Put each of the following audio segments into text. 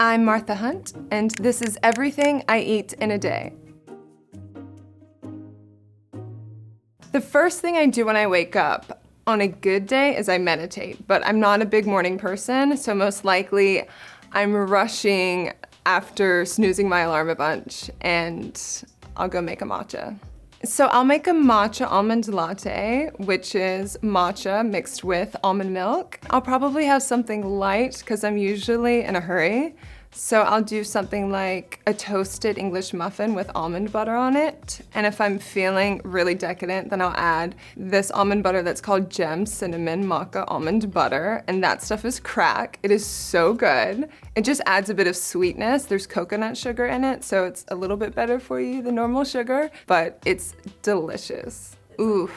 I'm Martha Hunt, and this is everything I eat in a day. The first thing I do when I wake up on a good day is I meditate, but I'm not a big morning person, so most likely I'm rushing after snoozing my alarm a bunch, and I'll go make a matcha. So I'll make a matcha almond latte, which is matcha mixed with almond milk. I'll probably have something light because I'm usually in a hurry. So I'll do something like a toasted English muffin with almond butter on it. And if I'm feeling really decadent, then I'll add this almond butter that's called Gem Cinnamon Maca Almond Butter. And that stuff is crack. It is so good. It just adds a bit of sweetness. There's coconut sugar in it, so it's a little bit better for you than normal sugar, but it's delicious. Ooh.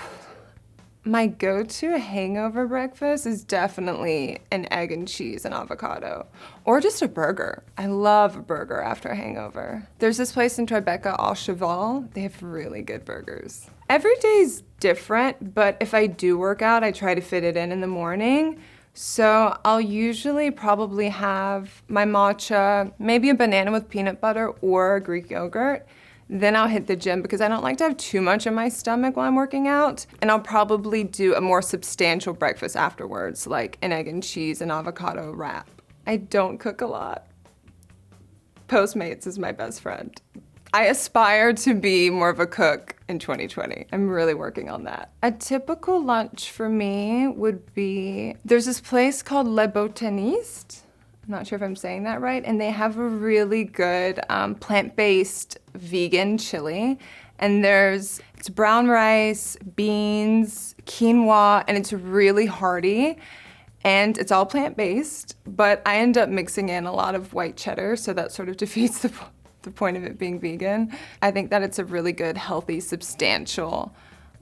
My go-to hangover breakfast is definitely an egg and cheese and avocado, or just a burger. I love a burger after a hangover. There's this place in Tribeca, Au Cheval. They have really good burgers. Every day's different, but if I do work out, I try to fit it in the morning. So I'll usually probably have my matcha, maybe a banana with peanut butter or Greek yogurt. Then I'll hit the gym because I don't like to have too much in my stomach while I'm working out. And I'll probably do a more substantial breakfast afterwards, like an egg and cheese and avocado wrap. I don't cook a lot. Postmates is my best friend. I aspire to be more of a cook in 2020. I'm really working on that. A typical lunch for me would be, there's this place called Le Botaniste. I'm not sure if I'm saying that right, and they have a really good plant-based vegan chili. And it's brown rice, beans, quinoa, and it's really hearty. And it's all plant-based, but I end up mixing in a lot of white cheddar, so that sort of defeats the point of it being vegan. I think that it's a really good, healthy, substantial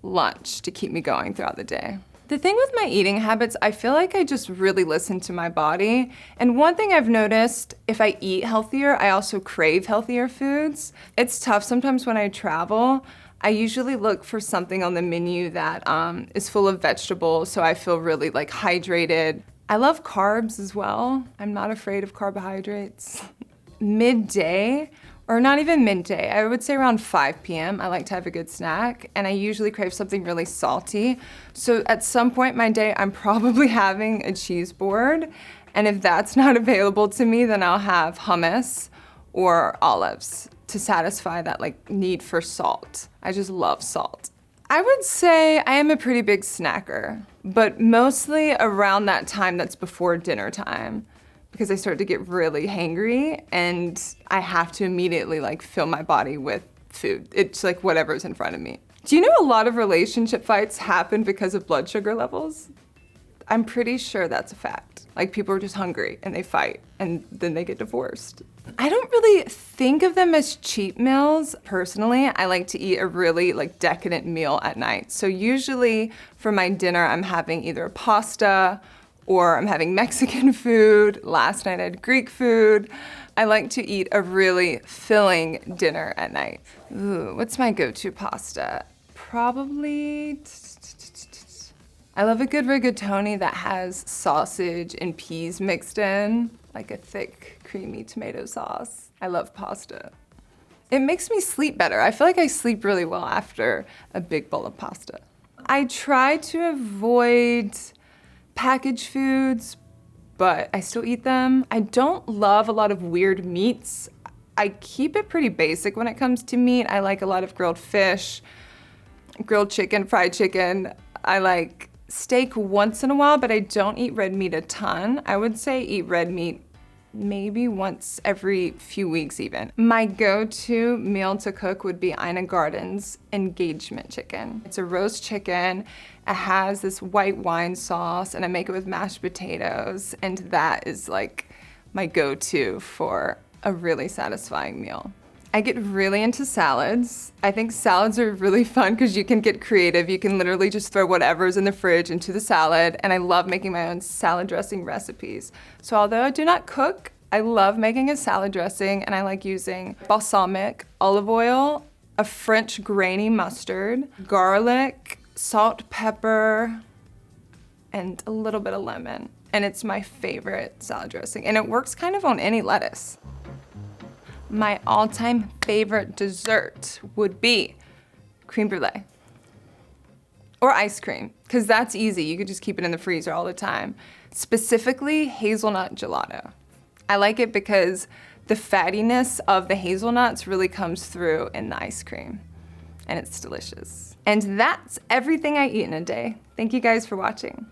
lunch to keep me going throughout the day. The thing with my eating habits, I feel like I just really listen to my body. And one thing I've noticed, if I eat healthier, I also crave healthier foods. It's tough sometimes when I travel. I usually look for something on the menu that is full of vegetables, so I feel really like hydrated. I love carbs as well. I'm not afraid of carbohydrates. Midday, or not even midday, I would say around 5 p.m. I like to have a good snack, and I usually crave something really salty. So at some point in my day, I'm probably having a cheese board, and if that's not available to me, then I'll have hummus or olives to satisfy that need for salt. I just love salt. I would say I am a pretty big snacker, but mostly around that time that's before dinner time, because I start to get really hangry and I have to immediately fill my body with food. It's like whatever's in front of me. Do you know a lot of relationship fights happen because of blood sugar levels? I'm pretty sure that's a fact. People are just hungry and they fight and then they get divorced. I don't really think of them as cheat meals. Personally, I like to eat a really decadent meal at night. So usually for my dinner, I'm having either pasta or I'm having Mexican food. Last night I had Greek food. I like to eat a really filling dinner at night. Ooh, what's my go-to pasta? Probably, I love a good rigatoni that has sausage and peas mixed in, like a thick, creamy tomato sauce. I love pasta. It makes me sleep better. I feel like I sleep really well after a big bowl of pasta. I try to avoid packaged foods, but I still eat them. I don't love a lot of weird meats. I keep it pretty basic when it comes to meat. I like a lot of grilled fish, grilled chicken, fried chicken. I like steak once in a while, but I don't eat red meat a ton. I would say eat red meat maybe once every few weeks even. My go-to meal to cook would be Ina Garden's engagement chicken. It's a roast chicken. It has this white wine sauce and I make it with mashed potatoes, and that is my go-to for a really satisfying meal. I get really into salads. I think salads are really fun because you can get creative. You can literally just throw whatever's in the fridge into the salad, and I love making my own salad dressing recipes. So although I do not cook, I love making a salad dressing, and I like using balsamic, olive oil, a French grainy mustard, garlic, salt, pepper, and a little bit of lemon. and it's my favorite salad dressing, and it works kind of on any lettuce. My all-time favorite dessert would be creme brulee or ice cream, because that's easy. You could just keep it in the freezer all the time. Specifically, hazelnut gelato. I like it because the fattiness of the hazelnuts really comes through in the ice cream, and it's delicious. And that's everything I eat in a day. Thank you guys for watching.